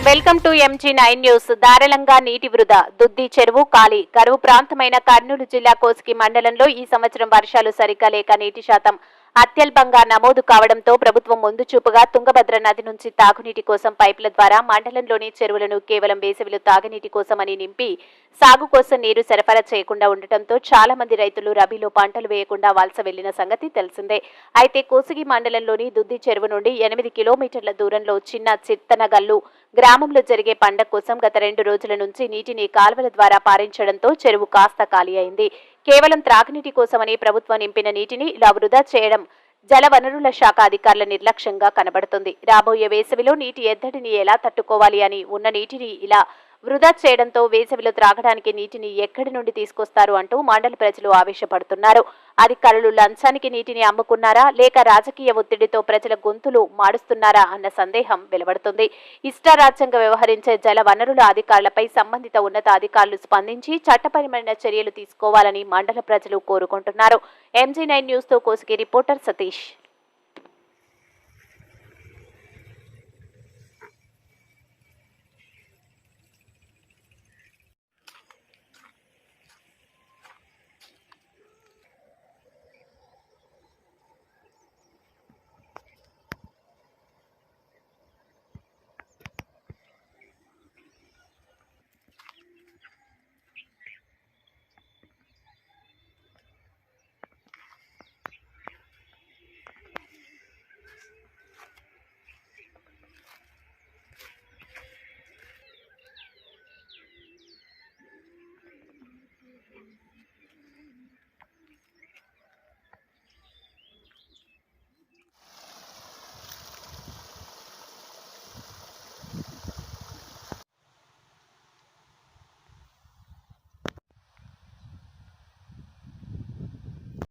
Welcome to MG9 news. దారుణంగా నీటి వృధా, దుద్ది చెరువు ఖాళీ. కరువు ప్రాంతమైన కర్నూలు జిల్లా కోస్గి మండలంలో ఈ సంవత్సరం వర్షాలు సరిగ్గా లేక నీటి శాతం అత్యల్పంగా నమోదు కావడంతో ప్రభుత్వం ముందు చూపుగా తుంగభద్ర నది నుంచి తాగునీటి కోసం పైపుల ద్వారా మండలంలోని చెరువులను కేవలం వేసవిలో తాగునీటి కోసమని నింపి సాగు కోసం నీరు సరఫరా చేయకుండా ఉండటంతో చాలా మంది రైతులు రబీలో పంటలు వేయకుండా వలస వెళ్లిన సంగతి తెలిసిందే. అయితే కోసిగి మండలంలోని దుద్ది చెరువు నుండి 8 కిలోమీటర్ల దూరంలో చిన్న చిత్తనగల్లు గ్రామంలో జరిగే పండగ కోసం గత 2 రోజుల నుంచి నీటిని కాల్వల ద్వారా పారించడంతో చెరువు కాస్త ఖాళీ అయింది. కేవలం త్రాగునీటి కోసమని ప్రభుత్వం నింపిన నీటిని ఇలా వృధా చేయడం జలవనరుల శాఖ అధికారుల నిర్లక్ష్యంగా కనబడుతుంది. రాబోయే వేసవిలో నీటి ఎద్దడిని ఎలా తట్టుకోవాలి అని ఉన్న నీటిని ఇలా వృధా చేయడంతో వేసవిలో త్రాగడానికి నీటిని ఎక్కడి నుండి తీసుకొస్తారు అంటూ మండల ప్రజలు ఆవేశపడుతున్నారు. అధికారులు లంచానికి నీటిని అమ్ముకున్నారా లేక రాజకీయ ఒత్తిడితో ప్రజల గొంతులు మాడుస్తున్నారా అన్న సందేహం వెలువడుతుంది. ఇష్టారాజ్యంగా వ్యవహరించే జల వనరుల అధికారులపై సంబంధిత ఉన్నత అధికారులు స్పందించి చట్టపరమైన చర్యలు తీసుకోవాలని మండల ప్రజలు కోరుకుంటున్నారు. MG9 న్యూస్ తో కోసిగి రిపోర్టర్ సతీష్.